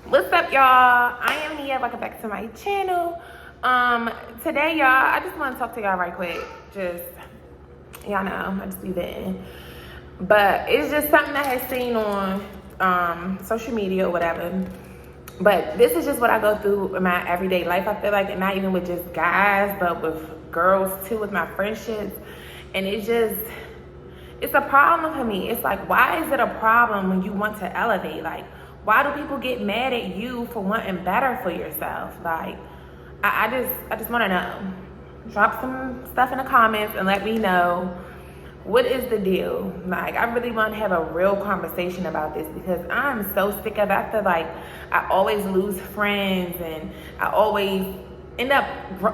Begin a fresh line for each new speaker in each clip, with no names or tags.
What's up, y'all? I am Nia. Welcome back to my channel. Today, y'all, I just want to talk to y'all right quick. Just, y'all know, I just be venting. But it's just something I had seen on social media or whatever. But this is just what I go through in my everyday life. I feel like, and not even with just guys, but with girls too, with my friendships. And it's a problem for me. It's like, why is it a problem when you want to elevate? Like, why do people get mad at you for wanting better for yourself? Like, I just want to know. Drop some stuff in the comments and let me know, what is the deal? Like, I really want to have a real conversation about this because I'm so sick of it. I feel like I always lose friends and I always end up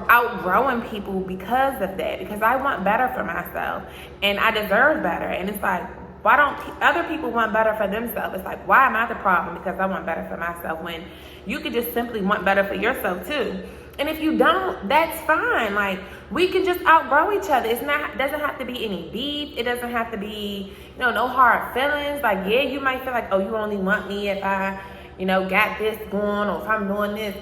outgrowing people because of that, because I want better for myself and I deserve better. And it's like, why don't other people want better for themselves? It's like, why am I the problem because I want better for myself when you could just simply want better for yourself too? And if you don't, that's fine. Like, we can just outgrow each other. Doesn't have to be any beef. It doesn't have to be, no hard feelings. Like, yeah, you might feel like, oh, you only want me if I, got this going or if I'm doing this.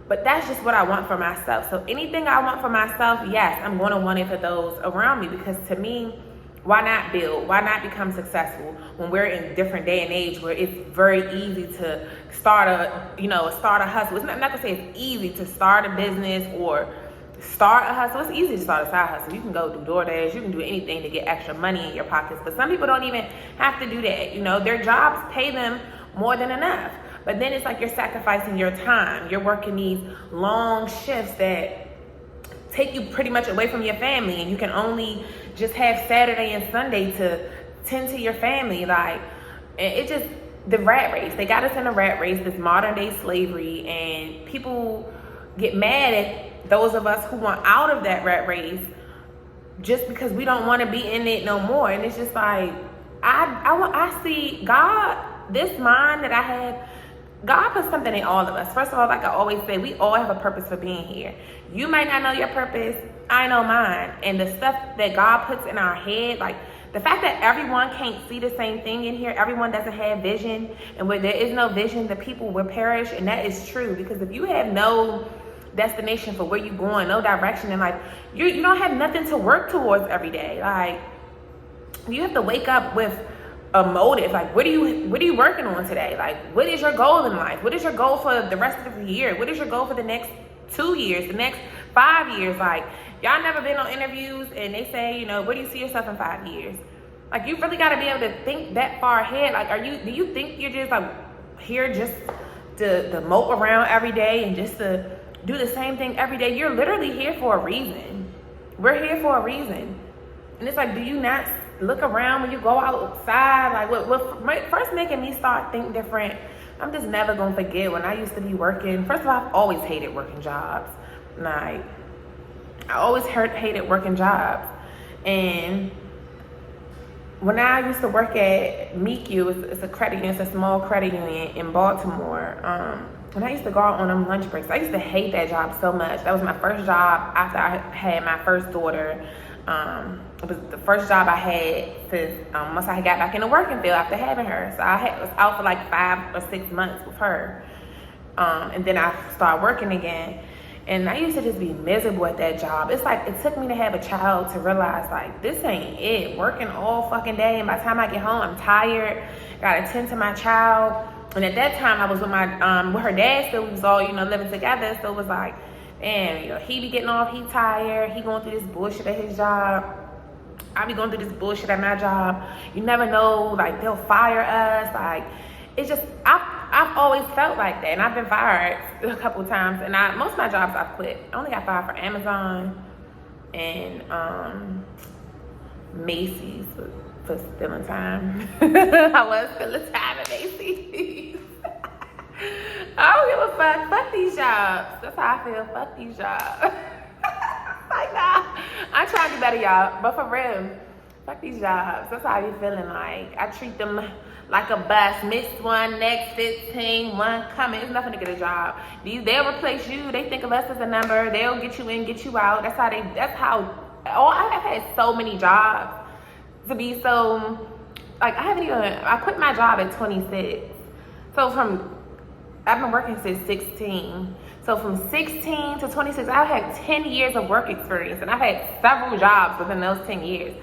But that's just what I want for myself. So anything I want for myself, yes, I'm going to want it for those around me, because to me, why not build? Why not become successful when we're in a different day and age where it's very easy to start a hustle? I'm not gonna say it's easy to start a business or start a hustle. It's easy to start a side hustle. You can go do DoorDash, you can do anything to get extra money in your pockets. But some people don't even have to do that. Their jobs pay them more than enough. But then it's like you're sacrificing your time. You're working these long shifts that take you pretty much away from your family, and you can only just have Saturday and Sunday to tend to your family. Like, it just, the rat race, they got us in a rat race, this modern day slavery, and people get mad at those of us who want out of that rat race just because we don't want to be in it no more. And it's just like, I see God, this mind that I have, God put something in all of us. First of all, like I always say, we all have a purpose for being here. You might not know your purpose, I know mine. And the stuff that God puts in our head, like the fact that everyone can't see the same thing in here, everyone doesn't have vision, and where there is no vision, the people will perish. And that is true, because if you have no destination for where you're going, no direction in life, you don't have nothing to work towards every day. Like, you have to wake up with a motive. Like, what are you working on today? Like, what is your goal in life? What is your goal for the rest of the year? What is your goal for the next 2 years, the next 5 years? Like, y'all never been on interviews and they say, where do you see yourself in 5 years? Like, you really got to be able to think that far ahead. Like, do you think you're just like here just to mope around every day and just to do the same thing every day? You're literally here for a reason. We're here for a reason. And it's like, do you not look around when you go outside? Like, what first making me start think different, I'm just never gonna forget when I used to be working. First of all, I've always hated working jobs. Like, I always hated working jobs. And when I used to work at MECU, it's a credit union, it's a small credit union in Baltimore. When I used to go out on them lunch breaks, I used to hate that job so much. That was my first job after I had my first daughter. It was the first job I had since once I got back in the working field after having her. So I was out for like 5 or 6 months with her. And then I started working again. And I used to just be miserable at that job. It's like, it took me to have a child to realize, like, this ain't it. Working all fucking day, and by the time I get home, I'm tired. Gotta tend to my child. And at that time, I was with with her dad still. We was all, living together. So it was like, damn, he be getting off, he tired, he going through this bullshit at his job. I be going through this bullshit at my job. You never know, like, they'll fire us. Like, it's just, I've always felt like that. And I've been fired a couple times. And most of my jobs I've quit. I only got fired for Amazon and Macy's for stealing time. I was stealing time at Macy's. I don't give a fuck. Fuck these jobs. That's how I feel. Fuck these jobs. Like, nah. I'm trying to do better, y'all. But for real, fuck these jobs. That's how I be feeling. Like, I treat them like a bus. Missed one, next 15, one coming. It's nothing to get a job. They'll replace you. They think of us as a number. They'll get you in, get you out. That's how, I've had so many jobs to be so, like, I quit my job at 26. So from I've been working since 16. So from 16 to 26, I've had 10 years of work experience, and I've had several jobs within those 10 years.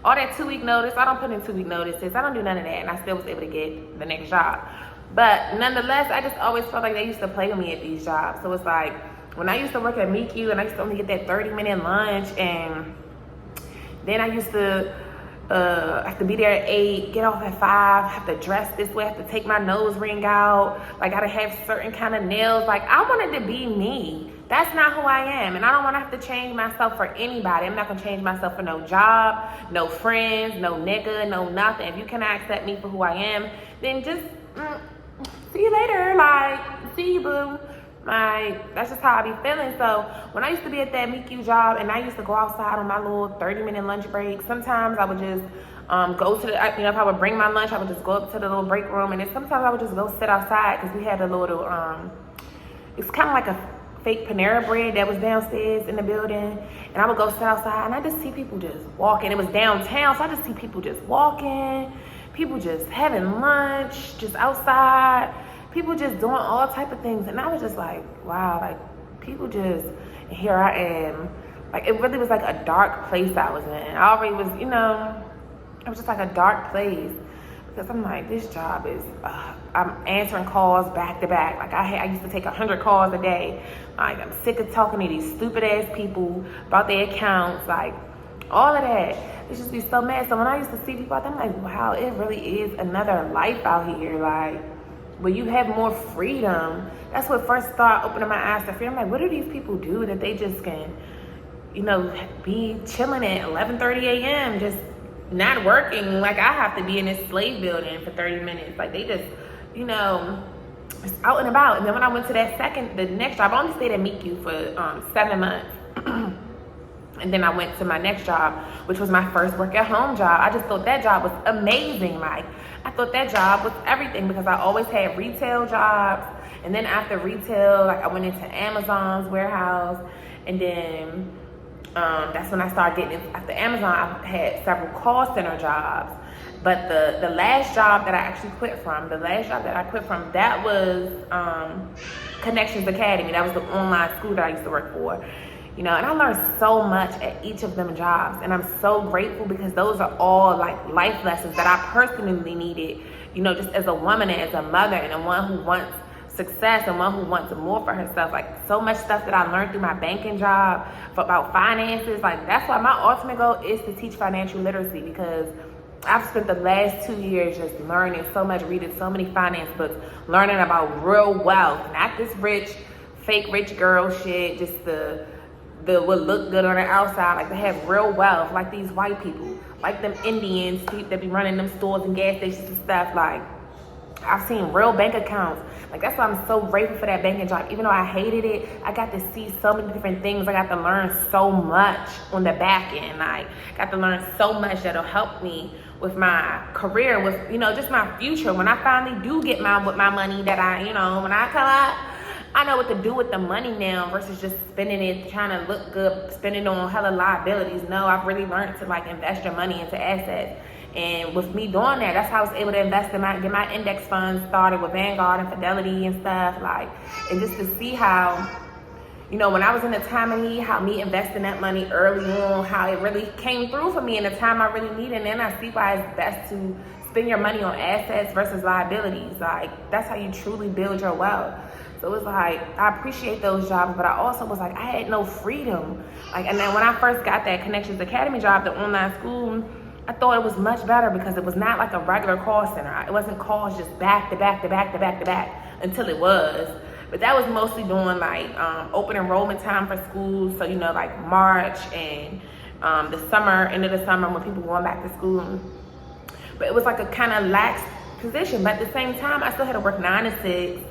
All that 2-week notice, I don't put in 2-week notices. I don't do none of that, and I still was able to get the next job. But nonetheless, I just always felt like they used to play with me at these jobs. So it's like, when I used to work at MeQ, and I used to only get that 30-minute lunch, and then I used to have to be there at 8, get off at 5, have to dress this way, have to take my nose ring out, like gotta have certain kind of nails. Like, I wanted to be me. That's not who I am, and I don't want to have to change myself for anybody. I'm not gonna change myself for no job, no friends, no nigga, no nothing. If you cannot accept me for who I am, then just see you later. Like, see you, boo. Like, that's just how I be feeling. So when I used to be at that MeQ job, and I used to go outside on my little 30-minute lunch break, sometimes I would just go to the, if I would bring my lunch, I would just go up to the little break room, and then sometimes I would just go sit outside, because we had a little, it's kind of like a fake Panera bread that was downstairs in the building, and I would go sit outside, and I just see people just walking. It was downtown, so I just see people just walking, people just having lunch, just outside, people just doing all type of things. And I was just like, wow, like, people just, and here I am. Like, it really was like a dark place I was in. I already was, it was just like a dark place, because I'm like, this job is, I'm answering calls back to back. Like, I used to take 100 calls a day. Like, I'm sick of talking to these stupid ass people about their accounts, like, all of that. It just be so mad. So when I used to see people out there, I'm like, wow, it really is another life out here. Like, where you have more freedom. That's what first started opening my eyes to fear. I'm like, what do these people do that they just can, be chilling at 11:30 a.m. just not working? Like, I have to be in this slave building for 30 minutes. Like, they just, it's out and about. And then when I went to the next job, I only stayed at MeQ for 7 months. And then I went to my next job, which was my first work at home job. I just thought that job was amazing. Like, I thought that job was everything, because I always had retail jobs. And then after retail, like, I went into Amazon's warehouse. And then that's when I started getting into, after Amazon, I had several call center jobs. But the last job that I actually quit from, that was Connections Academy. That was the online school that I used to work for. And I learned so much at each of them jobs, and I'm so grateful, because those are all like life lessons that I personally needed, just as a woman and as a mother, and a one who wants success and one who wants more for herself. Like, so much stuff that I learned through my banking job about finances. Like, that's why my ultimate goal is to teach financial literacy, because I've spent the last 2 years just learning so much, reading so many finance books, learning about real wealth, not this fake rich girl shit, just the would look good on the outside. Like, they have real wealth, like these white people, like them Indians that be running them stores and gas stations and stuff. Like, I've seen real bank accounts. Like, that's why I'm so grateful for that banking job. Even though I hated it, I got to see so many different things. I got to learn so much on the back end. I got to learn so much that'll help me with my career, with, just my future. When I finally do get with my money that when I come out, I know what to do with the money now, versus just spending it, trying to look good, spending on hella liabilities. No, I've really learned to like invest your money into assets. And with me doing that, that's how I was able to invest in get my index funds started with Vanguard and Fidelity and stuff. Like, and just to see how, when I was in a time of need, how me investing that money early on, how it really came through for me in the time I really needed. And then I see why it's best to spend your money on assets versus liabilities. Like, that's how you truly build your wealth. So it's like, I appreciate those jobs, but I also was like, I had no freedom. Like, and then when I first got that Connections Academy job, the online school, I thought it was much better, because it was not like a regular call center. It wasn't calls just back to back to back to back to back until it was. But that was mostly doing like open enrollment time for schools. So, like March and the summer, end of the summer, when people going back to school. But it was like a kind of lax position. But at the same time, I still had to work 9 to 6.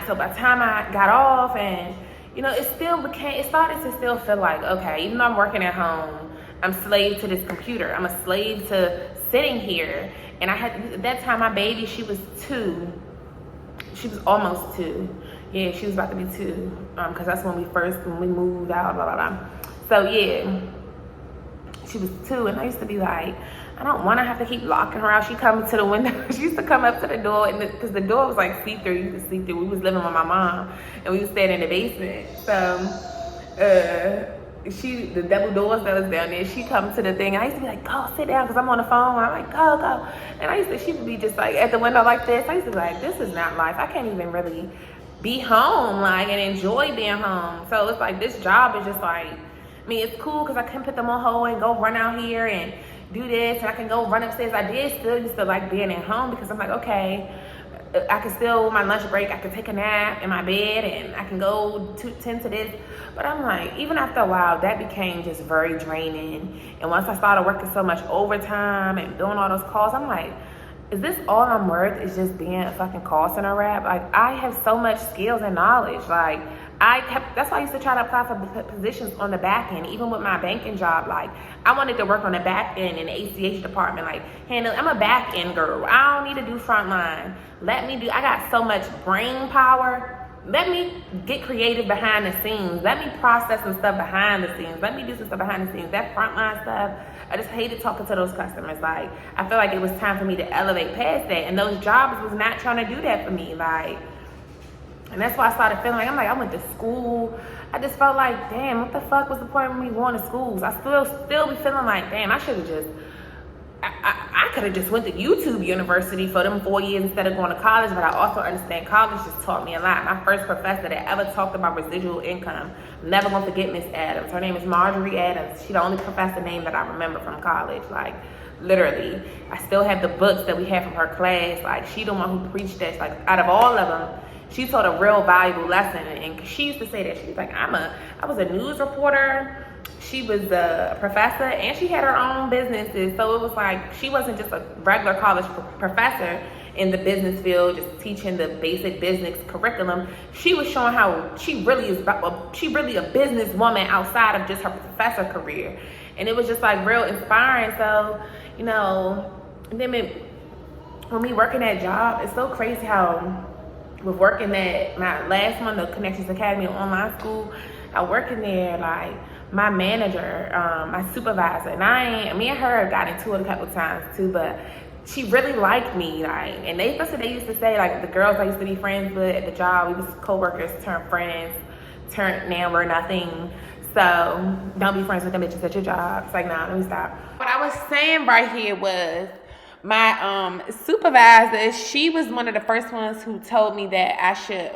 So by the time I got off, and it started to still feel like, okay, even though I'm working at home, I'm slave to this computer. I'm a slave to sitting here. And at that time, my baby, she was 2. She was almost 2. Yeah, she was about to be 2. Because that's when we moved out, blah, blah, blah. So yeah, she was 2, and I used to be like, I don't want to have to keep locking her out. She comes to the window. She used to come up to the door, and because the door was like see-through, you could see through. We was living with my mom, and we was staying in the basement. So the double doors that was down there, she comes to the thing. I used to be like, go sit down, because I'm on the phone. I'm like, go. And she would be just like at the window like this. I used to be like, this is not life. I can't even really be home, like, and enjoy being home. So it's like, this job is just like, I mean, it's cool because I can put them on hold and go run out here and do this, and I can go run upstairs. I did still used to like being at home because I'm like, okay, I can still, my lunch break, I can take a nap in my bed and I can go tend to this. But I'm like, even after a while, that became just very draining. And once I started working so much overtime and doing all those calls, I'm like, is this all I'm worth, is just being a fucking call center rep? Like, I have so much skills and knowledge. Like, that's why I used to try to apply for positions on the back end, even with my banking job. Like, I wanted to work on the back end in the ACH department. Like, I'm a back end girl. I don't need to do front line. I got so much brain power. Let me get creative behind the scenes. Let me process some stuff behind the scenes. Let me do some stuff behind the scenes. That frontline stuff, I just hated talking to those customers. Like, I feel like it was time for me to elevate past that. And those jobs was not trying to do that for me. Like, and that's why I started feeling like, I went to school. I just felt like, damn, what the fuck was the point of me going to schools? I still be feeling like, damn, I should have just, I could have just went to YouTube University for them 4 years instead of going to college. But I also understand college just taught me a lot. My first professor that ever talked about residual income, never gonna forget Miss Adams. Her name is Marjorie Adams. She's the only professor name that I remember from college. Like, literally, I still have the books that we had from her class. Like, she the one who preached that. Like, out of all of them, she taught a real valuable lesson. And she used to say that, she was like, I was a news reporter. She was a professor, and she had her own businesses. So it was like, she wasn't just a regular college professor in the business field, just teaching the basic business curriculum. She was showing how she really is a businesswoman outside of just her professor career. And it was just like real inspiring. So, and then when we working that job, it's so crazy how with working at my last one, the Connections Academy online school, I work in there, like, my manager, my supervisor, and me and her got into it a couple times too, but she really liked me, like, and they used to say, like, the girls I used to be friends with at the job, we was co-workers turned friends, now we're nothing. So don't be friends with them bitches at your job. It's like, nah, let me stop. What I was saying right here was, my supervisor, she was one of the first ones who told me that I should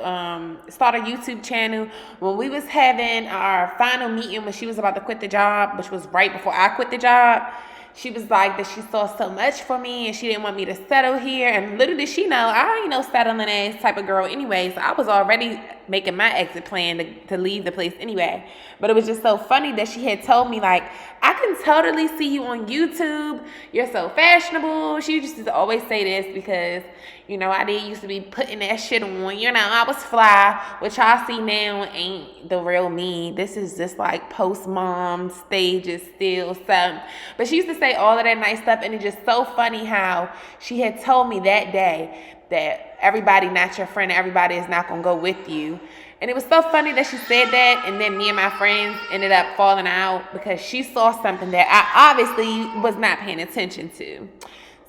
start a YouTube channel. When we was having our final meeting, when she was about to quit the job, which was right before I quit the job, she was like that she saw so much for me and she didn't want me to settle here. And little did she know, I ain't no settling ass type of girl anyway. So I was already making my exit plan to leave the place anyway. But it was just so funny that she had told me, like, I can totally see you on YouTube. You're so fashionable. She just used to always say this because, I did used to be putting that shit on. I was fly. What y'all see now ain't the real me. This is just like post-mom stages still. So, but she used to say all of that nice stuff. And it's just so funny how she had told me that day that everybody not your friend. Everybody is not going to go with you. And it was so funny that she said that, and then me and my friends ended up falling out because she saw something that I obviously was not paying attention to.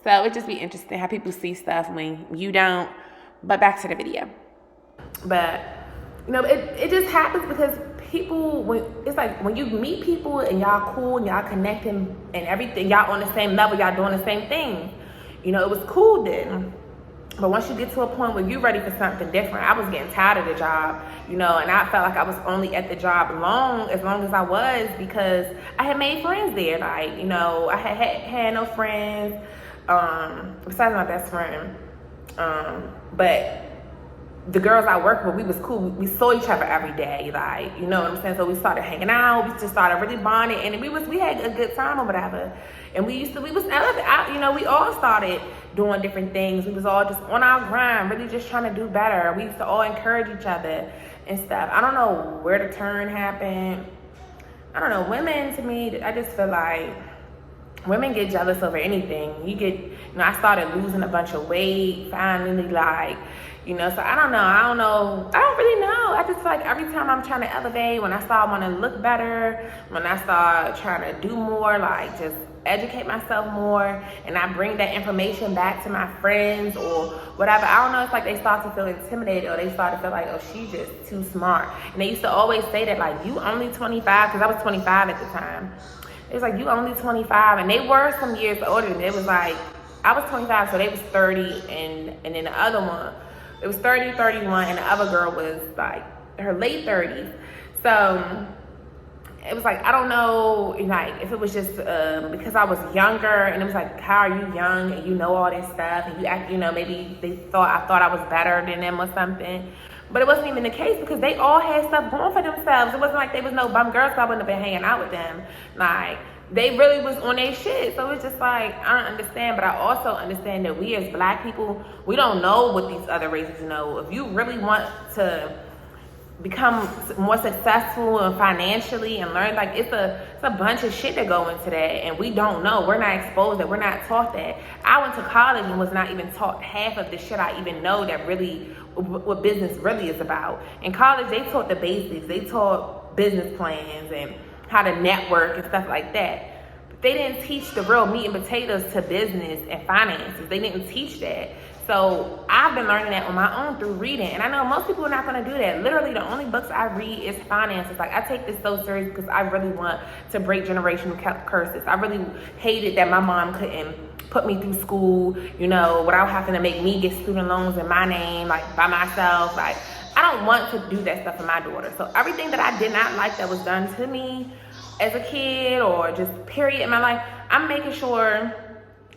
So it just be interesting how people see stuff when you don't. But back to the video. But, it just happens because people, it's like when you meet people and y'all cool and y'all connecting and everything, y'all on the same level, y'all doing the same thing. It was cool then. But once you get to a point where you're ready for something different, I was getting tired of the job, and I felt like I was only at the job as long as I was, because I had made friends there. Like, I had no friends besides my best friend. But the girls I worked with, we was cool. We saw each other every day, like, you know what I'm saying? So we started hanging out. We just started really bonding, and we had a good time or whatever. And we all started doing different things. We was all just on our grind, really just trying to do better. We used to all encourage each other and stuff. I don't know where the turn happened. I don't know. Women, to me, I just feel like women get jealous over anything. I started losing a bunch of weight, finally, like, so I don't know. I don't really know. I just feel like every time I'm trying to elevate, when I start wanting to look better, when I start trying to do more, like, just educate myself more, and I bring that information back to my friends or whatever, I don't know, it's like they start to feel intimidated, or they start to feel like, oh, she's just too smart. And they used to always say that, like, you only 25, because I was 25 at the time. It was like, you only 25, and they were some years older than me. It was like, I was 25, so they was 30, and then the other one, it was 30, 31, and the other girl was like her late 30s. So it was like, I don't know, like, if it was just because I was younger, and it was like, how are you young and you know all this stuff, and you act, maybe I thought I was better than them or something. But it wasn't even the case, because they all had stuff going for themselves. It wasn't like they was no bum girls, so I wouldn't have been hanging out with them. Like, they really was on their shit. So it's just like, I don't understand. But I also understand that we as Black people, we don't know what these other races know. If you really want to become more successful and financially and learn, like, it's a bunch of shit that go into that, and we don't know. We're not exposed that. We're not taught that. I went to college and was not even taught half of the shit I even know that really, what business really is about. In college, they taught the basics. They taught business plans and how to network and stuff like that. But they didn't teach the real meat and potatoes to business and finances. They didn't teach that. So I've been learning that on my own through reading. And I know most people are not going to do that. Literally, the only books I read is finances. Like, I take this so serious because I really want to break generational curses. I really hated that my mom couldn't put me through school, without having to make me get student loans in my name, like, by myself. Like, I don't want to do that stuff for my daughter. So everything that I did not like that was done to me as a kid, or just period in my life, I'm making sure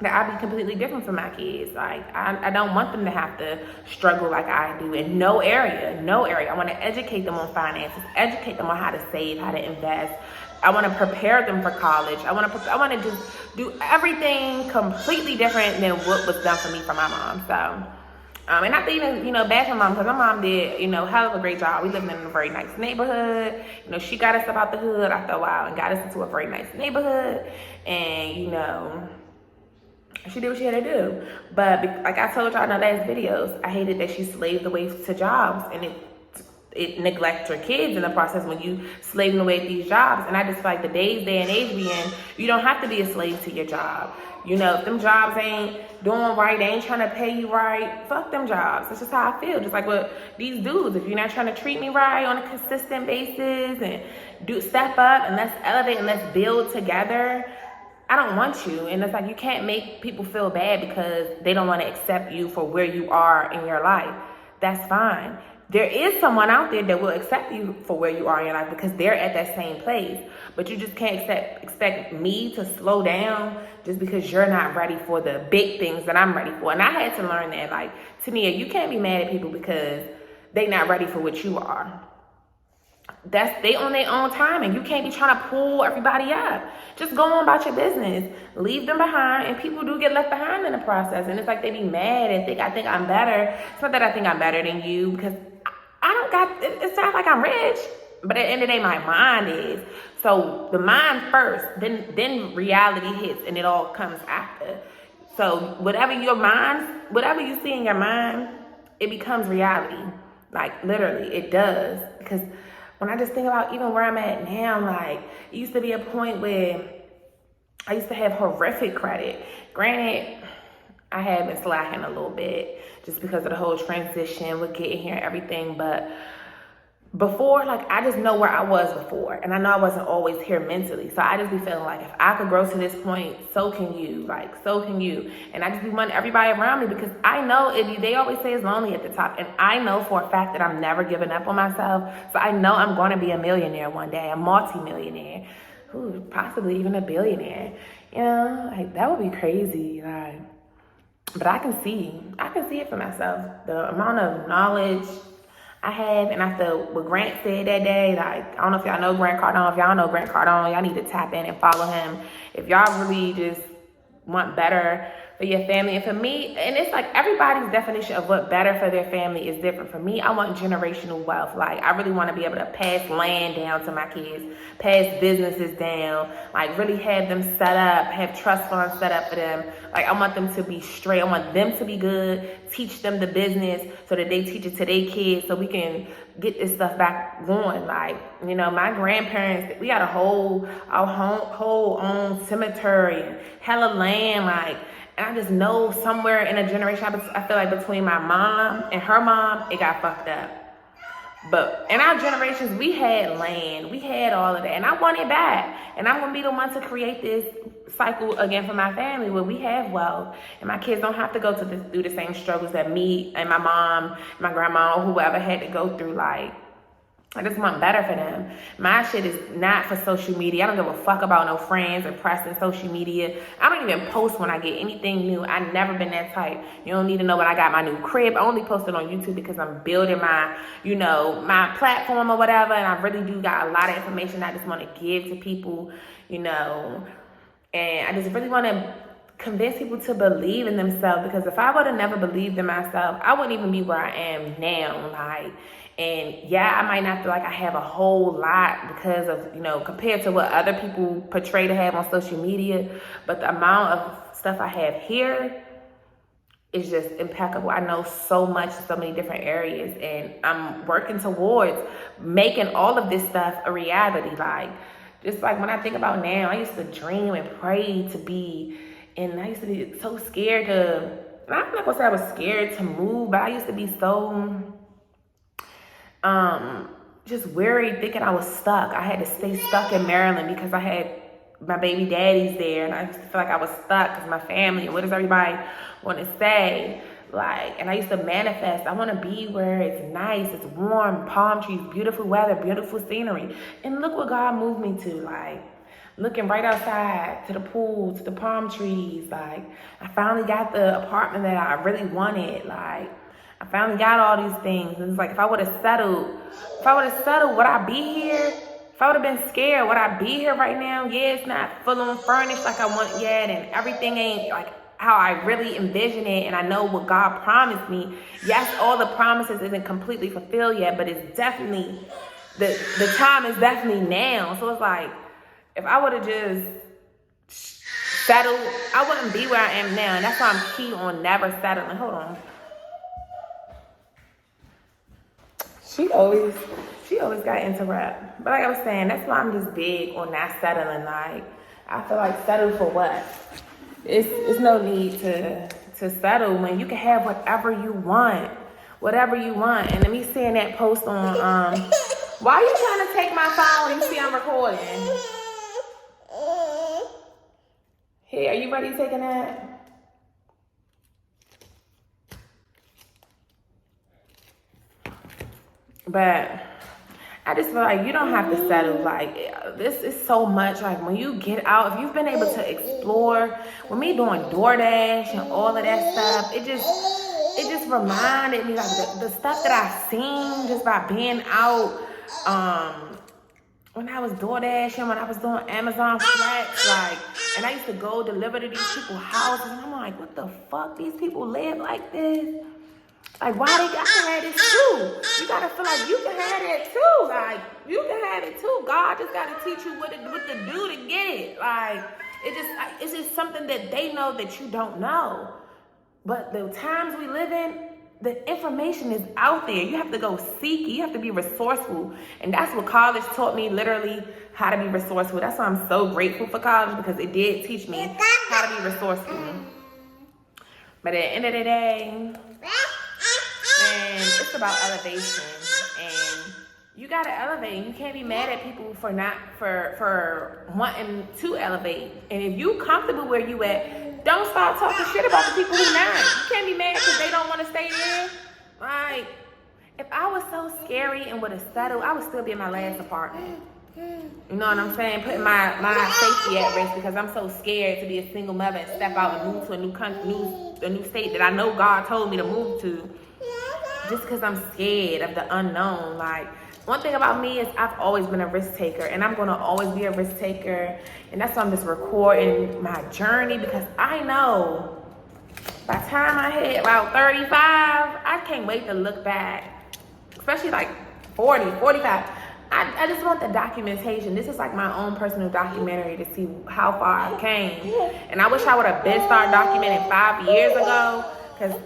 that I be completely different from my kids. Like, I don't want them to have to struggle like I do in no area. I want to educate them on finances, educate them on how to save, how to invest. I want to prepare them for college. I want to just do everything completely different than what was done for me from my mom. So, and not to even, bad for mom, because my mom did, hell of a great job. We lived in a very nice neighborhood. She got us up out the hood after a while and got us into a very nice neighborhood. And, she did what she had to do. But like I told y'all in the last videos, I hated that she slaved away to jobs, and it neglects her kids in the process when you slaving away at these jobs. And I just feel like the day and age we in, you don't have to be a slave to your job. If them jobs ain't doing right, they ain't trying to pay you right, fuck them jobs. That's just how I feel. Just like with these dudes, if you're not trying to treat me right on a consistent basis and step up and let's elevate and let's build together, I don't want you. And it's like, you can't make people feel bad because they don't want to accept you for where you are in your life. That's fine. There is someone out there that will accept you for where you are in your life because they're at that same place. But you just can't expect me to slow down just because you're not ready for the big things that I'm ready for. And I had to learn that, like, Tania, you can't be mad at people because they're not ready for what you are. They on their own time, and you can't be trying to pull everybody up. Just go on about your business. Leave them behind, and people do get left behind in the process. And it's like they be mad and I think I'm better. It's not that I think I'm better than you, because it sounds like I'm rich, but at the end of the day, my mind is. So the mind first, then reality hits, and it all comes after. So whatever you see in your mind, it becomes reality. Like, literally, it does. Because when I just think about even where I'm at now, like, it used to be a point where I used to have horrific credit. Granted, I have been slacking a little bit just because of the whole transition with getting here and everything. But before, like, I just know where I was before. And I know I wasn't always here mentally. So I just be feeling like if I could grow to this point, so can you. Like, so can you. And I just be wanting everybody around me because I know they always say it's lonely at the top. And I know for a fact that I'm never giving up on myself. So I know I'm going to be a millionaire one day, a multi-millionaire. Ooh, possibly even a billionaire. Like, that would be crazy. Like, but I can see it for myself. The amount of knowledge I have, and after what Grant said that day, like, I don't know if y'all know Grant Cardone. If y'all know Grant Cardone, y'all need to tap in and follow him. If y'all really just want better for for your family. And for me, and it's like everybody's definition of what better for their family is different. For me, I want generational wealth. Like, I really want to be able to pass land down to my kids, pass businesses down, like really have them set up, have trust funds set up for them. Like, I want them to be straight. I want them to be good, teach them the business so that they teach it to their kids so we can get this stuff back going. Like, you know, my grandparents, we got our whole own cemetery and hella land. Like, and I just know somewhere in a generation, I feel like between my mom and her mom, it got fucked up. But in our generations, we had land, we had all of that, and I want it back. And I'm gonna be the one to create this cycle again for my family where we have wealth, and my kids don't have to go through the same struggles that me and my mom, my grandma, or whoever had to go through. Like, I just want better for them. My shit is not for social media. I don't give a fuck about no friends or press and social media. I don't even post when I get anything new. I've never been that type. You don't need to know when I got my new crib. I only post it on YouTube because I'm building my, you know, my platform or whatever. And I really do got a lot of information I just want to give to people, you know. And I just really want to convince people to believe in themselves, because if I would have never believed in myself, I wouldn't even be where I am now. Like, and yeah, I might not feel like I have a whole lot because of, you know, compared to what other people portray to have on social media, but the amount of stuff I have here is just impeccable. I know so much, so many different areas, and I'm working towards making all of this stuff a reality. Like, just like when I think about now, I used to dream and pray to be, and I used to be so scared to, I'm not gonna say I was scared to move, but I used to be so just worried, thinking I was stuck. I had to stay stuck in Maryland because I had my baby daddies there, and I used to feel like I was stuck because my family, and what does everybody want to say? Like, and I used to manifest, I want to be where it's nice, it's warm, palm trees, beautiful weather, beautiful scenery. And look what God moved me to. Like, looking right outside to the pool, to the palm trees. Like, I finally got the apartment that I really wanted. Like, I finally got all these things. And it's like, if I would have settled, would I be here? If I would have been scared, would I be here right now? Yeah, it's not full on furnished like I want yet, and everything ain't like how I really envision it, and I know what God promised me. Yes, all the promises isn't completely fulfilled yet, but it's definitely, the time is definitely now. So it's like, if I would have just settled, I wouldn't be where I am now, and that's why I'm key on never settling. Hold on. She always got to interrupt. But like I was saying, that's why I'm just big on not settling. Like, I feel like settle for what? It's no need to settle when you can have whatever you want. Whatever you want. And let me seeing that post on, why are you trying to take my phone? You see I'm recording. Here, are you ready to take a nap? But I just feel like you don't have to settle. Like, this is so much. Like, when you get out, if you've been able to explore, with me doing DoorDash and all of that stuff, it just reminded me, like, the stuff that I've seen just by being out, when I was DoorDashing, when I was doing Amazon Flex, like, and I used to go deliver to these people's houses, and I'm like, what the fuck? These people live like this? Like, why they got to have this too? You gotta feel like you can have that too. Like, you can have it too. God just gotta teach you what to do to get it. Like, it's just something that they know that you don't know. But the times we live in, the information is out there. You have to go seek it. You have to be resourceful. And that's what college taught me, literally, how to be resourceful. That's why I'm so grateful for college, because it did teach me how to be resourceful. But at the end of the day, and it's about elevation, and you gotta elevate. You can't be mad at people for wanting to elevate. And if you comfortable where you at, don't start talking shit about the people who not. You can't be mad because they don't want to stay there. Like, if I was so scary and would have settled, I would still be in my last apartment. You know what I'm saying? Putting my safety at risk because I'm so scared to be a single mother and step out and move to a new country, a new state that I know God told me to move to. Just because I'm scared of the unknown. Like, one thing about me is I've always been a risk taker, and I'm going to always be a risk taker. And that's why I'm just recording my journey, because I know By the time I hit about 35, I can't wait to look back, especially like 40, 45. I just want the documentation. This is like my own personal documentary to see how far I came. And I wish I would have been started documenting 5 years ago, because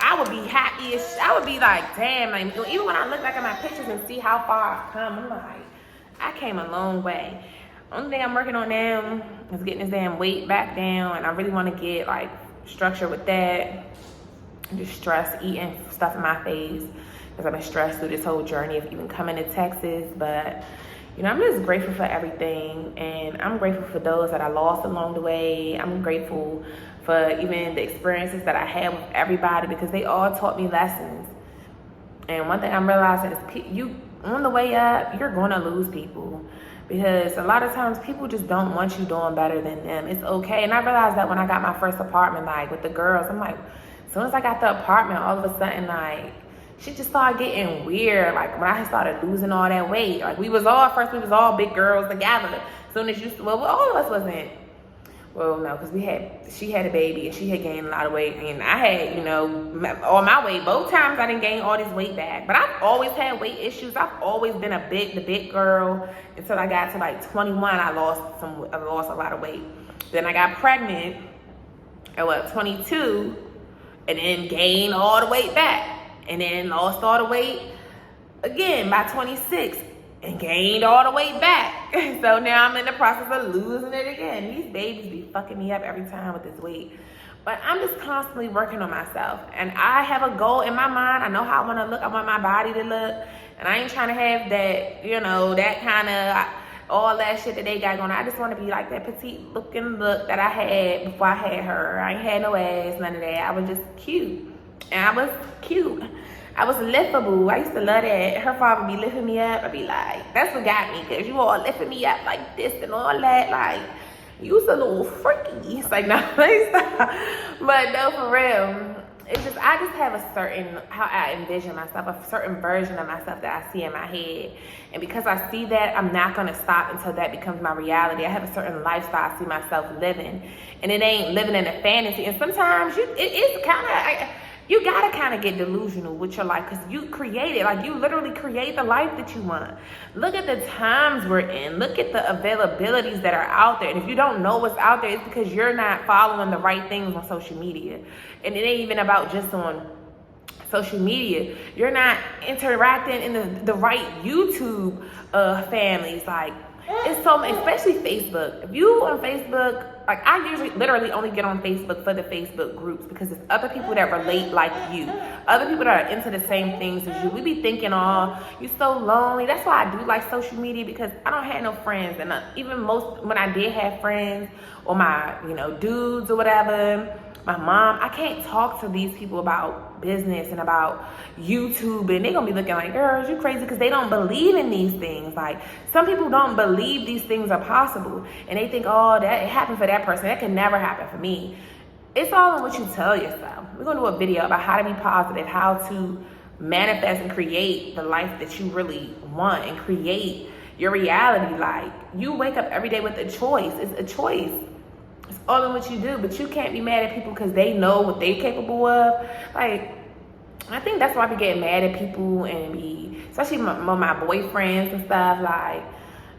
I would be happy. I would be like, damn, like, even when I look back at my pictures and see how far I've come, I'm like, I came a long way. Only thing I'm working on now is getting this damn weight back down, and I really want to get like structure with that. Just stress eating stuff in my face, because I've been stressed through this whole journey of even coming to Texas. But you know, I'm just grateful for everything, and I'm grateful for those that I lost along the way. I'm grateful for even the experiences that I had with everybody, because they all taught me lessons. And one thing I'm realizing is you on the way up, you're going to lose people, because a lot of times people just don't want you doing better than them. It's okay. And I realized that when I got my first apartment, like with the girls, I'm like, as soon as I got the apartment, all of a sudden, like, shit just started getting weird. Like when I started losing all that weight, like we was all big girls together. As soon as well, all of us wasn't. Well, no, because she had a baby and she had gained a lot of weight, and I had, you know, all my weight. Both times I didn't gain all this weight back, but I've always had weight issues. I've always been the big girl until I got to like 21. I lost a lot of weight. Then I got pregnant at 22, and then gained all the weight back, and then lost all the weight again by 26. And gained all the weight back. So now I'm in the process of losing it again. These babies be fucking me up every time with this weight. But I'm just constantly working on myself. And I have a goal in my mind. I know how I want to look. I want my body to look. And I ain't trying to have that, you know, that kind of, all that shit that they got going on. I just want to be like that petite looking look that I had before I had her. I ain't had no ass, none of that. I was just cute. And I was cute. I was liftable. I used to love that. Her father would be lifting me up. I'd be like, that's what got me, because you all lifting me up like this and all that. Like, you was a little freaky. It's like, no, please stop. But no, for real. It's just, I just have a certain, how I envision myself, a certain version of myself that I see in my head. And because I see that, I'm not going to stop until that becomes my reality. I have a certain lifestyle I see myself living. And it ain't living in a fantasy. And sometimes it is kind of... You gotta kind of get delusional with your life, because you create it. Like, you literally create the life that you want. Look at the times we're in. Look at the availabilities that are out there. And if you don't know what's out there, it's because you're not following the right things on social media. And it ain't even about just on social media. You're not interacting in the right YouTube families. Like, it's so, especially Facebook. If you on Facebook, like, I usually literally only get on Facebook for the Facebook groups, because it's other people that relate like you, other people that are into the same things as you. We be thinking, oh, you're so lonely. That's why I do like social media, because I don't have no friends. And even when I did have friends, or my, you know, dudes or whatever, my mom, I can't talk to these people about business and about YouTube, and they're gonna be looking like, girls, you crazy, because they don't believe in these things. Like, some people don't believe these things are possible, and they think, oh, that it happened for that person, that can never happen for me. It's all in what you tell yourself. We're gonna do a video about how to be positive, how to manifest and create the life that you really want, and create your reality. Like, you wake up every day with a choice. It's a choice. It's all in what you do. But you can't be mad at people because they know what they're capable of. Like, I think that's why I be getting mad at people, and especially my boyfriends and stuff. Like,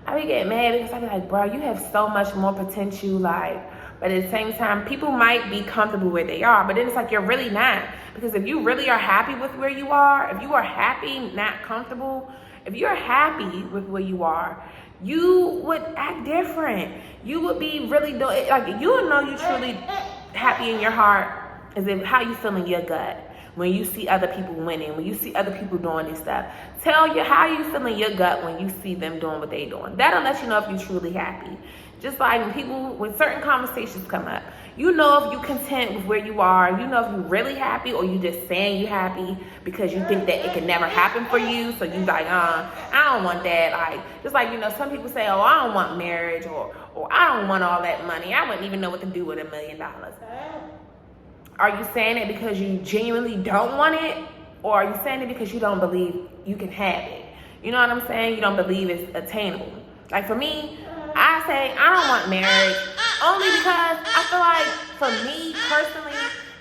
I be getting mad because I be like, bro, you have so much more potential. Like, but at the same time, people might be comfortable where they are, but then it's like, you're really not. Because if you really are happy with where you are, if you are happy, not comfortable, if you're happy with where you are, you would act different. You would be really like, you would know you truly happy in your heart is if how you feel in your gut when you see other people winning, when you see other people doing this stuff. Tell you how you feel in your gut when you see them doing what they doing. That'll let you know if you're truly happy. Just like when certain conversations come up, you know if you content with where you are, you know if you're really happy, or you just saying you're happy because you think that it can never happen for you. So you like, I don't want that. Like, just like, you know, some people say, oh, I don't want marriage, or I don't want all that money. I wouldn't even know what to do with $1 million. Are you saying it because you genuinely don't want it? Or are you saying it because you don't believe you can have it? You know what I'm saying? You don't believe it's attainable. Like, for me, I say I don't want marriage only because I feel like, for me personally,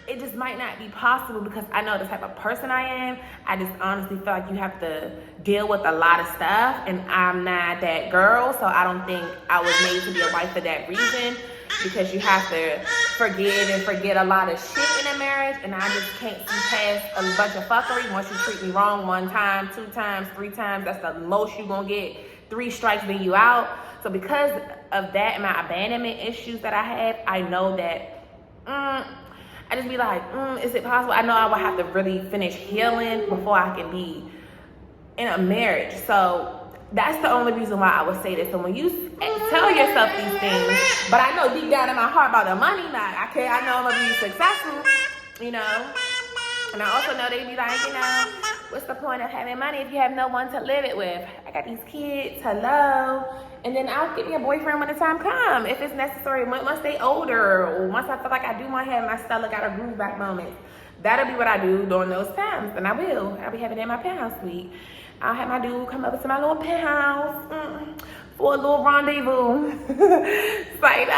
it just might not be possible because I know the type of person I am. I just honestly feel like you have to deal with a lot of stuff, and I'm not that girl, so I don't think I was made to be a wife for that reason, because you have to forgive and forget a lot of shit in a marriage, and I just can't see past a bunch of fuckery. Once you treat me wrong 1 time, 2 times, 3 times, that's the most you gonna get. 3 strikes, then you out. So because of that and my abandonment issues that I have, I know that I just be like, is it possible? I know I would have to really finish healing before I can be in a marriage. So that's the only reason why I would say this. So when you tell yourself these things, but I know deep down in my heart about the money, like, I know I'm gonna be successful, you know. And I also know they be like, you know, what's the point of having money if you have no one to live it with? I got these kids, hello. And then I'll get me a boyfriend when the time comes, if it's necessary, once they older, or once I feel like I do want to have my Stella got a groove back moments. That'll be what I do during those times, and I will. I'll be having it in my penthouse suite. I'll have my dude come over to my little penthouse for a little rendezvous. It's like,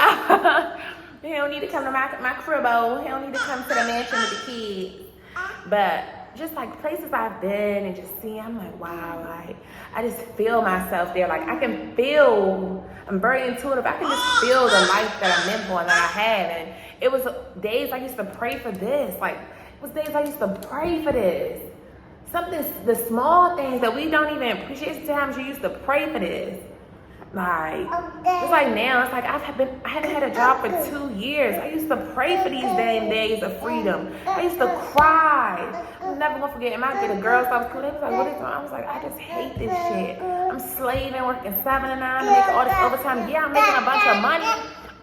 he don't need to come to my cribbo. He don't need to come to the mansion with the kids. But just like places I've been and just seeing, I'm like, wow, like I just feel myself there. Like I can feel, I'm very intuitive. I can just feel the life that I'm in for and that I have. And it was days I used to pray for this. Like it was days I used to pray for this. Something, the small things that we don't even appreciate. Sometimes you used to pray for this. Like, it's like now, it's like I haven't had a job for 2 years. I used to pray for these damn days of freedom. I used to cry. I'm never gonna forget. And I get a girl stuff school. They was like, what is going on? I was like, I just hate this shit. I'm slaving, working 7 to 9 to make all this overtime. Yeah, I'm making a bunch of money.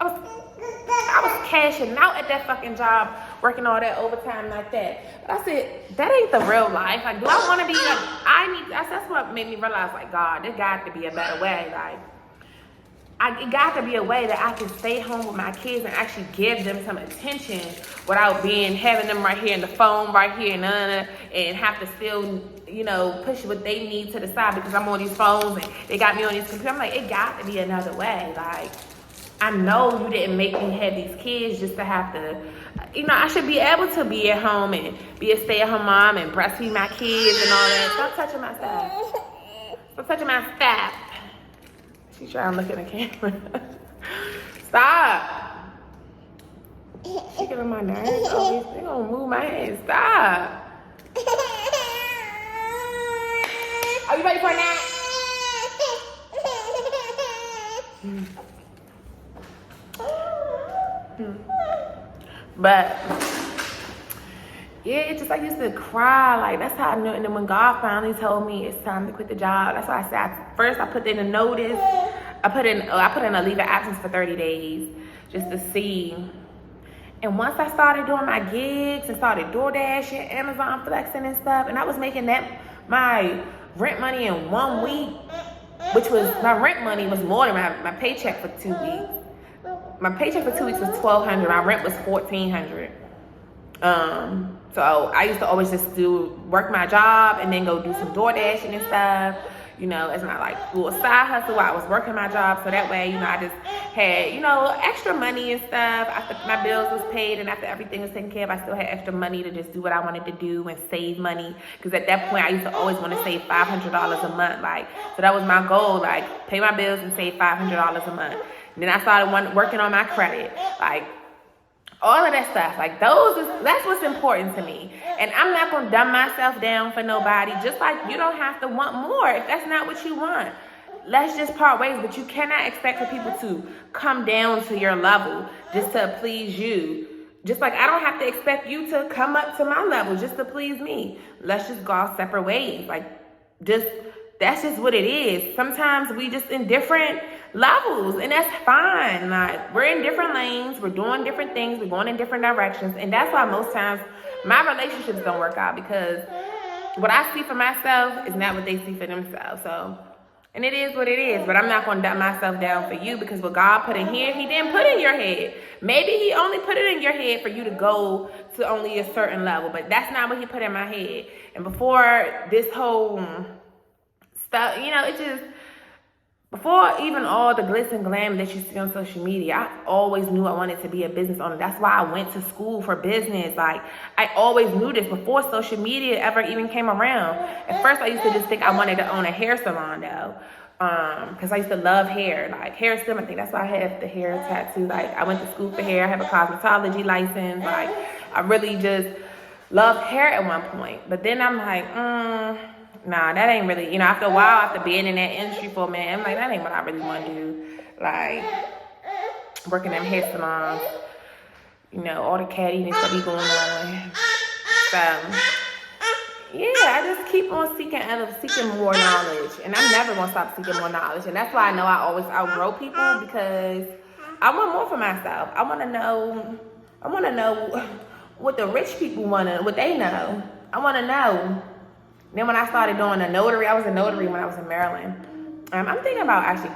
I was cashing out at that fucking job, working all that overtime like that. But I said, that ain't the real life. Like, do I want to be like, that's what made me realize, like, God, there got to be a better way. Like, it got to be a way that I can stay home with my kids and actually give them some attention without having them right here in the phone right here and have to still, you know, push what they need to the side because I'm on these phones and they got me on these computers. I'm like, it got to be another way. Like, I know you didn't make me have these kids just to have to, you know, I should be able to be at home and be a stay-at-home mom and breastfeed my kids and all that. Stop touching my stuff. Stop touching my stuff. She's trying to look at the camera. Stop. She getting on my nerves. Oh, they gonna move my hand. Stop. Are you ready for a nap? But yeah, it's just I used to cry. Like that's how I knew. And then when God finally told me it's time to quit the job, that's why I said first I put in a notice. I put in a leave of absence for 30 days just to see. And once I started doing my gigs and started DoorDashing, Amazon flexing and stuff, and I was making my rent money in 1 week, which was my rent money was more than my paycheck for 2 weeks. My paycheck for 2 weeks was $1,200. My rent was $1,400. So I used to always just work my job and then go do some DoorDashing and stuff, you know, as my like little side hustle while I was working my job. So that way, you know, I just had, you know, extra money and stuff. After my bills was paid and after everything was taken care of, I still had extra money to just do what I wanted to do and save money. Because at that point, I used to always want to save $500 a month. Like, so that was my goal, like pay my bills and save $500 a month. And then I started working on my credit, like all of that stuff. Like that's what's important to me. And I'm not gonna dumb myself down for nobody. Just like you don't have to want more if that's not what you want. Let's just part ways. But you cannot expect for people to come down to your level just to please you. Just like I don't have to expect you to come up to my level just to please me. Let's just go our separate ways. Like that's just what it is. Sometimes we just in different levels, and that's fine. Like we're in different lanes, we're doing different things, we're going in different directions, and that's why most times my relationships don't work out, because what I see for myself is not what they see for themselves. So, and it is what it is, but I'm not going to dumb myself down for you, because what God put in here, he didn't put in your head. Maybe he only put it in your head for you to go to only a certain level, but that's not what he put in my head. And before this whole stuff, you know, it just, before even all the glitz and glam that you see on social media, I always knew I wanted to be a business owner. That's why I went to school for business. Like, I always knew this before social media ever even came around. At first, I used to just think I wanted to own a hair salon, though. Because I used to love hair, like hair stim. I think that's why I have the hair tattoo. Like, I went to school for hair. I have a cosmetology license. Like, I really just loved hair at one point. But then I'm like, nah, that ain't really, after a while, after being in that industry for a minute, I'm like, that ain't what I really want to do. Like, working in hair salons, all the cattiness that be going on. So, yeah, I just keep on seeking more knowledge. And I'm never going to stop seeking more knowledge. And that's why I know I always outgrow people, because I want more for myself. I want to know what the rich people what they know. I want to know. Then when I started doing a notary, I was a notary when I was in Maryland. I'm thinking about actually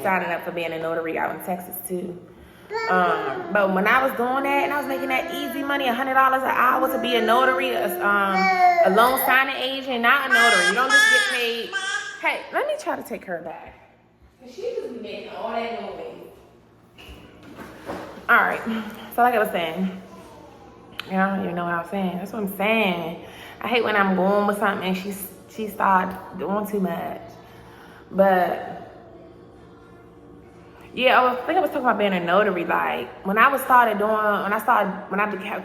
signing up for being a notary out in Texas too. But when I was doing that and I was making that easy money, $100 an hour to be a notary, a loan signing agent, not a notary. You don't just get paid. Hey, let me try to take her back. She just be making all that noise. All right. So like I was saying, I don't even know what I was saying. That's what I'm saying. I hate when I'm going with something and she starts doing too much. But yeah, I was talking about being a notary. Like, when I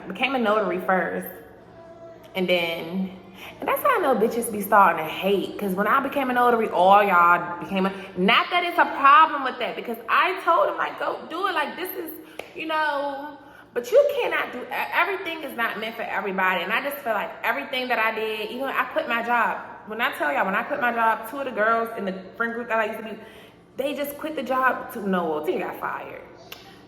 became a notary first, and that's how I know bitches be starting to hate. Because when I became a notary, all y'all became not that it's a problem with that, because I told them, like, go do it. Like, this is, but you cannot do, everything is not meant for everybody. And I just feel like everything that I did, even I quit my job. When I tell y'all, when I quit my job, 2 of the girls in the friend group that I used to be, they just quit the job. She got fired.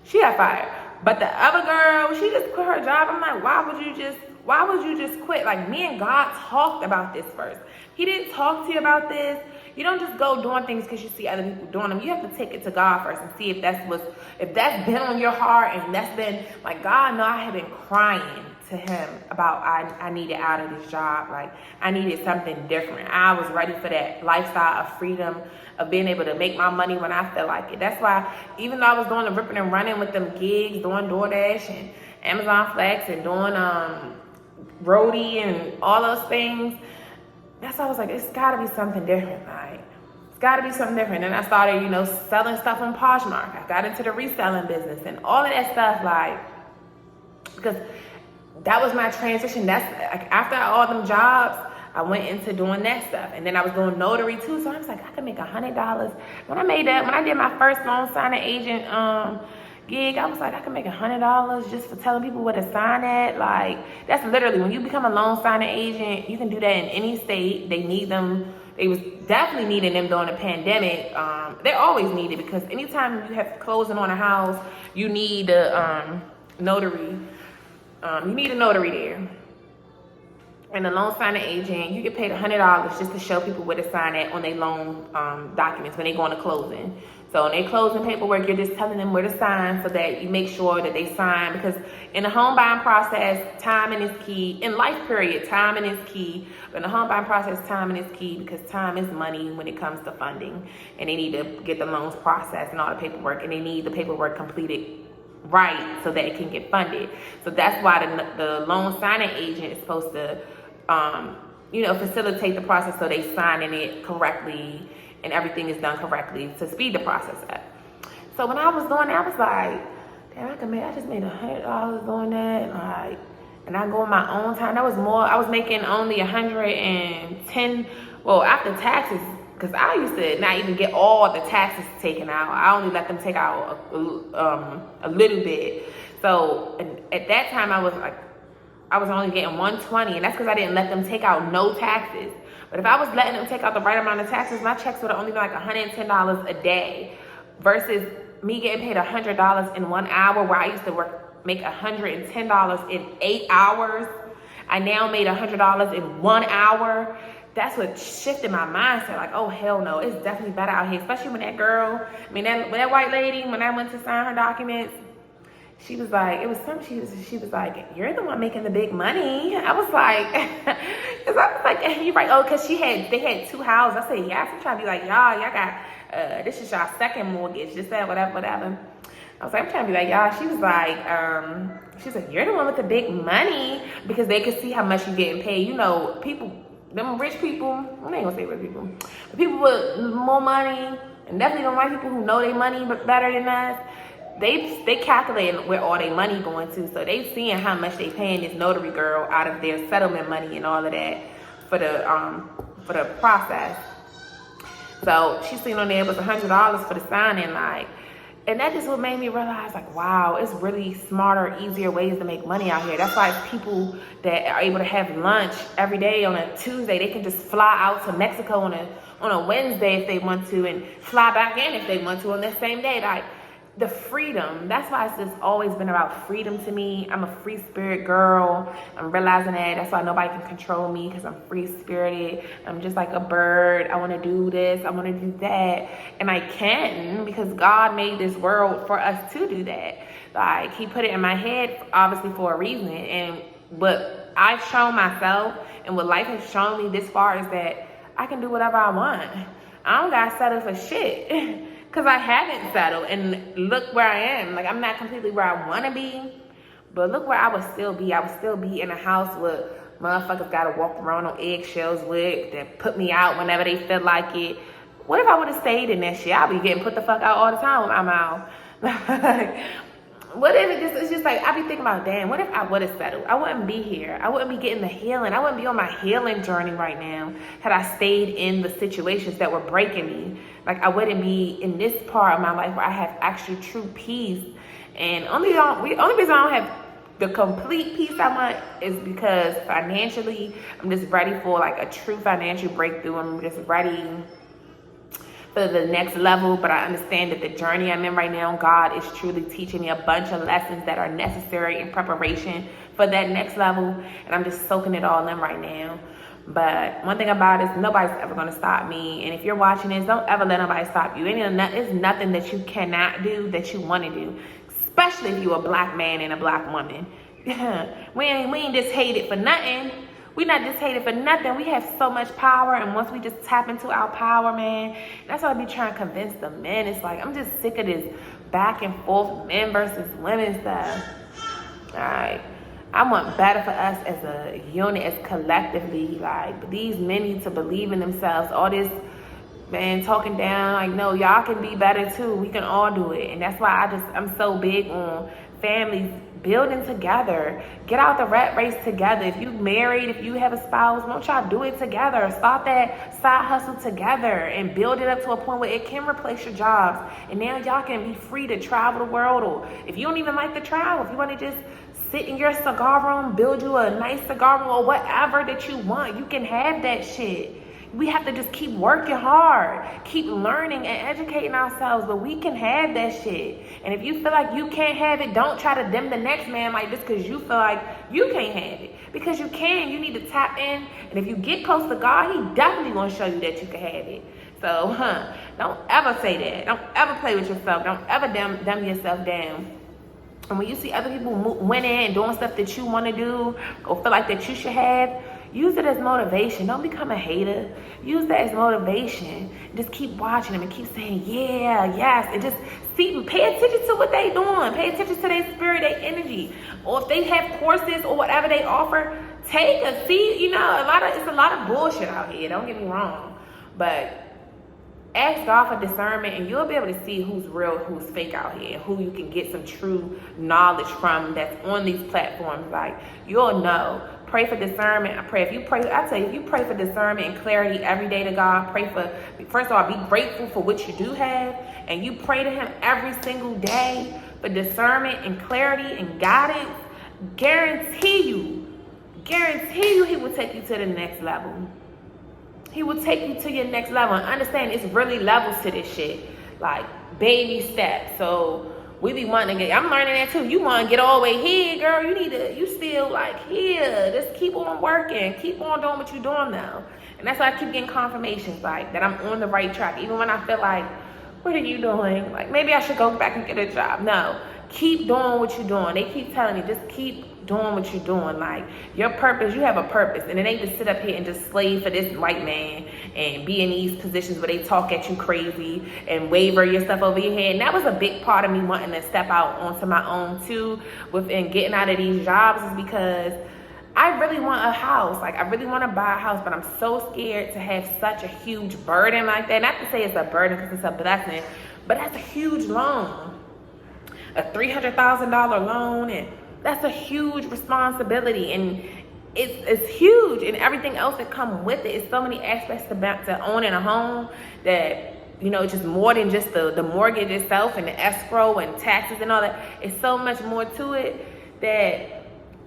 She got fired. But the other girl, she just quit her job. I'm like, why would you just quit? Like, me and God talked about this first. He didn't talk to you about this. You don't just go doing things because you see other people doing them. You have to take it to God first and see if that's been on your heart, and that's been, like, God, no, I have been crying to him about I needed out of this job. Like, I needed something different. I was ready for that lifestyle of freedom, of being able to make my money when I feel like it. That's why, even though I was doing the ripping and running with them gigs, doing DoorDash and Amazon Flex and doing roadie and all those things, that's why I was like, it's gotta be something different. Like, it's gotta be something different. And I started, selling stuff on Poshmark. I got into the reselling business and all of that stuff, like, because that was my transition. That's like, after all them jobs, I went into doing that stuff. And then I was doing notary too. So I was like, I could make $100. When I did my first loan signing agent gig, I was like, I could make $100 just for telling people where to sign at. Like, that's literally, when you become a loan signing agent, you can do that in any state. They need them. They was definitely needing them during the pandemic. They're always needed, because anytime you have closing on a house, you need a notary. You need a notary there. And the loan signing agent, you get paid $100 just to show people where to sign at on their loan documents when they go into closing. So in their closing paperwork, you're just telling them where to sign so that you make sure that they sign. Because in the home buying process, timing is key. In life period, timing is key. But in the home buying process, timing is key, because time is money when it comes to funding. And they need to get the loans processed and all the paperwork. And they need the paperwork completed right so that it can get funded. So that's why the loan signing agent is supposed to facilitate the process so they signing it correctly and everything is done correctly to speed the process up. So when I was doing that, I was like, damn, I just made $100 doing that. Like, and I go on my own time. That was more. I was making only 110. Well, after taxes, because I used to not even get all the taxes taken out. I only let them take out a little bit. So at that time, I was only getting 120, and that's because I didn't let them take out no taxes. But if I was letting them take out the right amount of taxes, my checks would have only been like $110 a day, versus me getting paid $100 in 1 hour, where I used to make $110 in 8 hours. I now made $100 in 1 hour. That's what shifted my mindset. Like, oh, hell no, it's definitely better out here. Especially when that girl, that white lady, when I went to sign her documents, she was like, it was something, she was like, you're the one making the big money. I was like, cause I was like, you're right. Oh, cause they had 2 houses. I said, yes. I'm trying to be like, y'all got, this is y'all second mortgage, just that, whatever. I was like, I'm trying to be like, y'all. She was like, you're the one with the big money, because they could see how much you getting paid. You know, people, them rich people, I ain't gonna say rich people, but people with more money, and definitely the white people who know their money better than us, they calculate where all their money going to. So they seeing how much they paying this notary girl out of their settlement money and all of that for the process. So she seen on there it was $100 for the signing, like, and that just what made me realize, like, wow, it's really smarter, easier ways to make money out here. That's why people that are able to have lunch every day on a Tuesday, they can just fly out to Mexico on a Wednesday if they want to, and fly back in if they want to on that same day. Like, the freedom, that's why it's just always been about freedom to me. I'm a free spirit girl. I'm realizing that. That's why nobody can control me, because I'm free spirited. I'm just like a bird. I want to do this, I want to do that, and I can, because God made this world for us to do that. Like, he put it in my head, obviously, for a reason. And what I've shown myself and what life has shown me this far is that I can do whatever I want. I don't gotta settle for shit. Because I haven't settled, and look where I am. Like, I'm not completely where I want to be, but look where I would still be. I would still be in a house with motherfuckers got to walk around on eggshells with, that put me out whenever they feel like it. What if I would have stayed in that shit? I'd be getting put the fuck out all the time with my mouth. What if it's just like, I be thinking about, damn, what if I would have settled? I wouldn't be here. I wouldn't be getting the healing. I wouldn't be on my healing journey right now had I stayed in the situations that were breaking me. Like, I wouldn't be in this part of my life where I have actual true peace. And only reason I don't have the complete peace I want is because financially, I'm just ready for like a true financial breakthrough. I'm just ready for the next level, but I understand that the journey I'm in right now, God is truly teaching me a bunch of lessons that are necessary in preparation for that next level, and I'm just soaking it all in right now. But one thing about it is nobody's ever going to stop me, and if you're watching this, don't ever let nobody stop you. It's nothing that you cannot do that you want to do, especially if you're a black man and a black woman. we ain't just hated for nothing. We not just hated for nothing. We have so much power, and once we just tap into our power, man, that's what I be trying to convince the men. It's like, I'm just sick of this back and forth men versus women stuff. All right. I want better for us as a unit, as collectively. Like, these men need to believe in themselves. All this, man, talking down, like, no, y'all can be better too. We can all do it. And that's why I'm so big on families building together. Get out the rat race together. If you married, if you have a spouse, won't y'all do it together? Start that side hustle together and build it up to a point where it can replace your jobs. And now y'all can be free to travel the world. Or if you don't even like to travel, if you want to just sit in your cigar room, build you a nice cigar room, or whatever that you want, you can have that shit. We have to just keep working hard, keep learning and educating ourselves, but we can have that shit. And if you feel like you can't have it, don't try to dim the next man like this because you feel like you can't have it. Because you can, you need to tap in. And if you get close to God, he definitely gonna show you that you can have it. So, don't ever say that. Don't ever play with yourself. Don't ever dumb yourself down. And when you see other people winning and doing stuff that you want to do or feel like that you should have, use it as motivation. Don't become a hater. Use that as motivation. Just keep watching them and keep saying, yeah, yes. And just pay attention to what they doing. Pay attention to their spirit, their energy. Or if they have courses or whatever they offer, take a seat. You know, it's a lot of bullshit out here. Don't get me wrong. But ask God for discernment, and you'll be able to see who's real, who's fake out here, who you can get some true knowledge from that's on these platforms. Like, you'll know. Pray for discernment. I tell you, if you pray for discernment and clarity every day to God, first of all, be grateful for what you do have, and you pray to him every single day for discernment and clarity and guidance, guarantee you, he will take you to the next level. He will take you to your next level. And understand, it's really levels to this shit. Like, baby steps. So we be wanting to I'm learning that too. You want to get all the way here, girl. You still like here. Just keep on working. Keep on doing what you're doing now. And that's why I keep getting confirmations, like, that I'm on the right track. Even when I feel like, what are you doing? Like, maybe I should go back and get a job. No. keep doing what you're doing. They keep telling me, just keep doing what you're doing. Like, your purpose, you have a purpose. And it ain't to sit up here and just slave for this white man and be in these positions where they talk at you crazy and waver your stuff over your head. And that was a big part of me wanting to step out onto my own too, within getting out of these jobs, is because I really want a house. Like, I really want to buy a house, but I'm so scared to have such a huge burden like that. Not to say it's a burden because it's a blessing, but that's a huge loan. A $300,000 loan, and that's a huge responsibility, and it's huge, and everything else that comes with it. It's so many aspects to owning a home that, you know, just more than just the mortgage itself and the escrow and taxes and all that. It's so much more to it that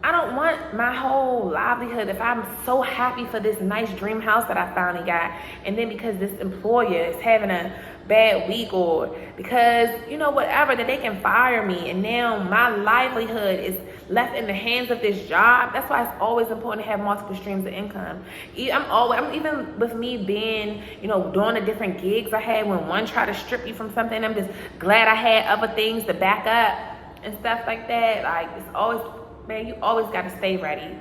I don't want my whole livelihood, if I'm so happy for this nice dream house that I finally got, and then because this employer is having a bad week, or because, you know, whatever, that they can fire me, and now my livelihood is left in the hands of this job. That's why it's always important to have multiple streams of income. I'm even with me being, you know, doing the different gigs I had, when one tried to strip you from something, I'm just glad I had other things to back up and stuff like that. Like, it's always, man, you always got to stay ready.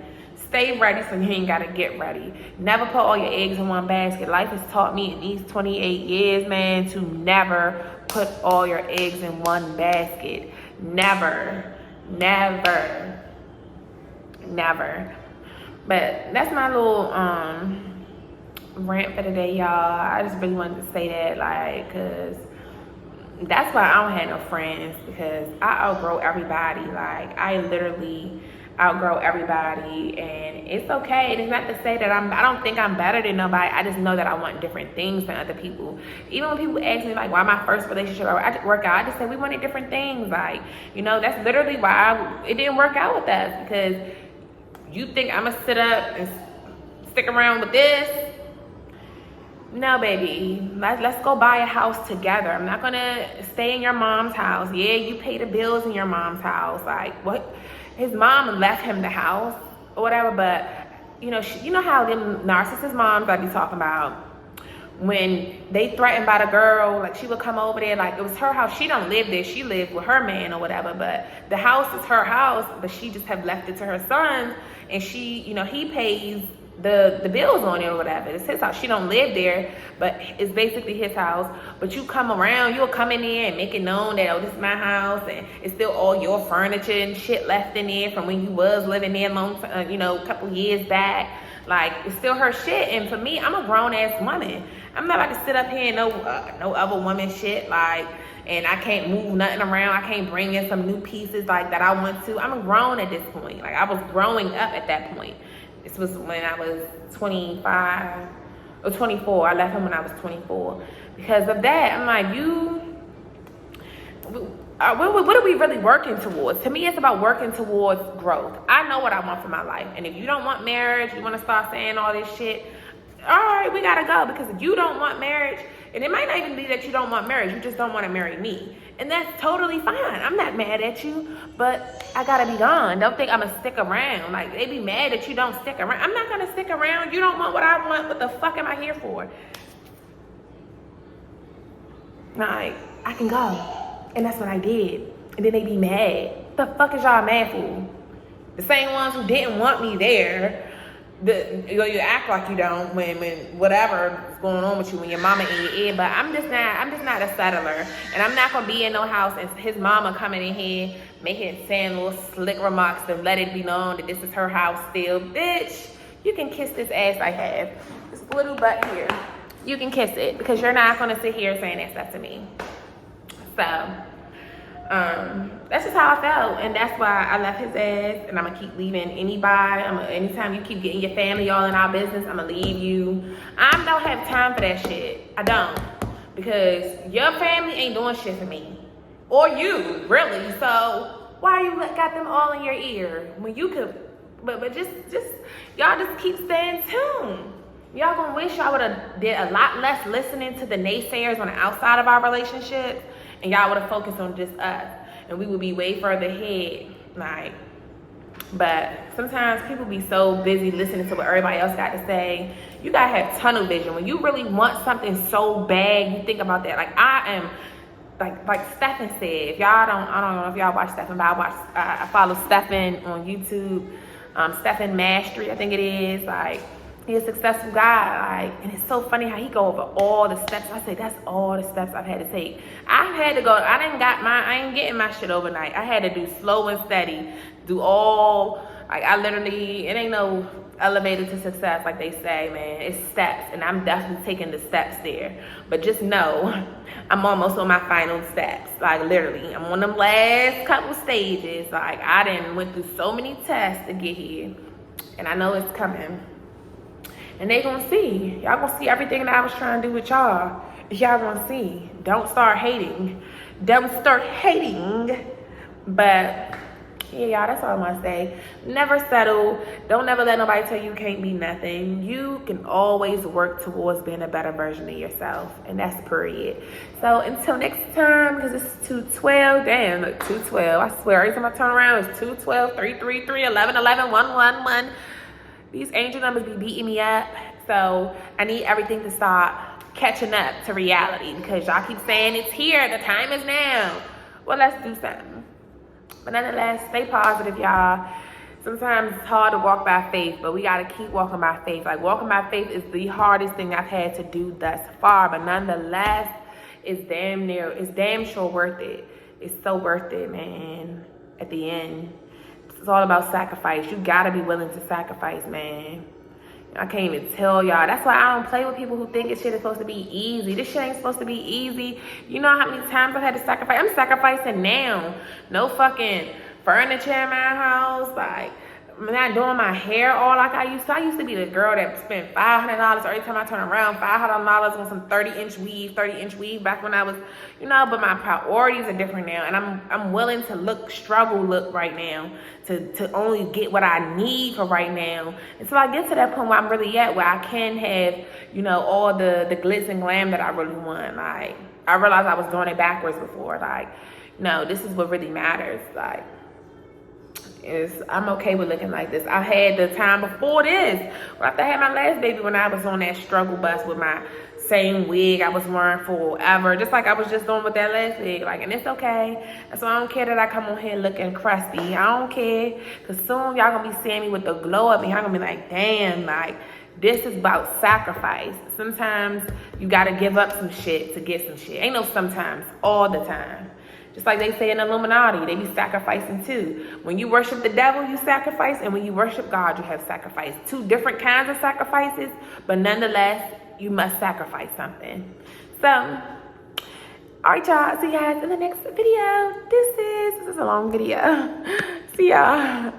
Stay ready so you ain't got to get ready. Never put all your eggs in one basket. Life has taught me in these 28 years, man, to never put all your eggs in one basket. Never. Never. Never. But that's my little rant for today, y'all. I just really wanted to say that, like, because that's why I don't have no friends, because I outgrow everybody. Like, I literally outgrow everybody, and it's okay. It's not to say that I don't think I'm better than nobody. I just know that I want different things than other people. Even when people ask me, like, why my first relationship I work out, I just say we wanted different things. Like, you know, that's literally why it didn't work out with us, because you think I'm gonna sit up and stick around with this? No, baby, let's go buy a house together. I'm not gonna stay in your mom's house. Yeah, you pay the bills in your mom's house. Like, what? His mom left him the house or whatever, but you know, you know how them narcissist moms I be talking about, when they threatened by the girl, like, she would come over there, like, it was her house. She don't live there, she lived with her man or whatever, but the house is her house, but she just have left it to her son, and she, you know, he pays the bills on it or whatever. It's his house. She don't live there, but it's basically his house. But you come around, you'll come in there and make it known that, oh, this is my house, and it's still all your furniture and shit left in there from when you was living there you know, a couple years back. Like, it's still her shit. And for me, I'm a grown ass woman. I'm not about to sit up here and no other woman shit, like, and I can't move nothing around. I can't bring in some new pieces like that I want to. I'm grown at this point. Like, I was growing up at that point. This was when I was 25 or 24. I left him when I was 24. Because of that, I'm like, what are we really working towards? To me, it's about working towards growth. I know what I want for my life. And if you don't want marriage, you want to start saying all this shit, all right, we got to go. Because if you don't want marriage, and it might not even be that you don't want marriage, you just don't want to marry me. And that's totally fine. I'm not mad at you, but I gotta be gone. Don't think I'm gonna stick around. Like, they be mad that you don't stick around. I'm not gonna stick around. You don't want what I want. What the fuck am I here for? Like, I can go. And that's what I did. And then they be mad. What the fuck is y'all mad for? The same ones who didn't want me there. You act like you don't when whatever is going on with you, when your mama in your ear. But I'm just not a settler, and I'm not gonna be in no house and his mama coming in here saying little slick remarks to let it be known that this is her house still. Bitch, you can kiss this ass I have, this little butt here. You can kiss it, because you're not gonna sit here saying that stuff to me. So that's just how I felt, and that's why I left his ass, and I'm gonna keep leaving anybody. Anytime you keep getting your family all in our business, I'm gonna leave you. I don't have time for that shit. I don't, because your family ain't doing shit for me, or you, really. So why you got them all in your ear when you could? But just y'all just keep staying tuned. Y'all gonna wish y'all would have did a lot less listening to the naysayers on the outside of our relationship, and y'all would have focused on just us, and we would be way further ahead. Like, but sometimes people be so busy listening to what everybody else got to say. You gotta have tunnel vision. When you really want something so bad, you think about that. Like, like Stephen said. If y'all don't, I don't know if y'all watch Stephen, but I follow Stephen on YouTube. Stephen Mastery, I think it is. Like, he's a successful guy. Like, and it's so funny how he go over all the steps. I say that's all the steps I've had to take. I've had to go. I ain't getting my shit overnight. I had to do slow and steady. Do all. Like, I literally, it ain't no elevator to success like they say, man. It's steps, and I'm definitely taking the steps there. But just know, I'm almost on my final steps. Like, literally, I'm on them last couple stages. Like, I done went through so many tests to get here, and I know it's coming. And they gonna see. Y'all gonna see everything that I was trying to do with y'all. Y'all gonna see. Don't start hating. Don't start hating. But yeah, y'all, that's all I'm gonna say. Never settle. Don't never let nobody tell you can't be nothing. You can always work towards being a better version of yourself. And that's period. So until next time, because it's 2:12. Damn, look, 2:12. I swear, every time I turn around, it's 2:12, 333, 11, 11, 111. These angel numbers be beating me up. So I need everything to start catching up to reality, because y'all keep saying it's here, the time is now. Well, let's do something. But nonetheless, stay positive, y'all. Sometimes it's hard to walk by faith, but we got to keep walking by faith. Like, walking by faith is the hardest thing I've had to do thus far, but nonetheless, it's damn sure worth it. It's so worth it, man. At the end, it's all about sacrifice. You got to be willing to sacrifice, man. I can't even tell y'all. That's why I don't play with people who think this shit is supposed to be easy. This shit ain't supposed to be easy. You know how many times I've had to sacrifice? I'm sacrificing now. No fucking furniture in my house. Like, I'm not doing my hair all like I used to. I used to be the girl that spent $500 every time I turn around. $500 on some 30-inch weave back when I was, you know, but my priorities are different now. And I'm willing to struggle right now to only get what I need for right now. Until I get to that point where I'm really at, where I can have, you know, all the glitz and glam that I really want. Like, I realized I was doing it backwards before. Like, no, this is what really matters. Like, I'm okay with looking like this. I had the time before this. After I had my last baby, when I was on that struggle bus with my same wig I was wearing forever, just like I was just doing with that last wig. Like, and it's okay. So I don't care that I come on here looking crusty. I don't care, because soon y'all gonna be seeing me with the glow up, and y'all gonna be like, damn, like, this is about sacrifice. Sometimes you gotta give up some shit to get some shit. Ain't no sometimes, all the time. Just like they say in Illuminati, they be sacrificing too. When you worship the devil, you sacrifice, and when you worship God, you have sacrifice. Two different kinds of sacrifices, but nonetheless, you must sacrifice something. So, all right, y'all. See you guys in the next video. This is a long video. See y'all.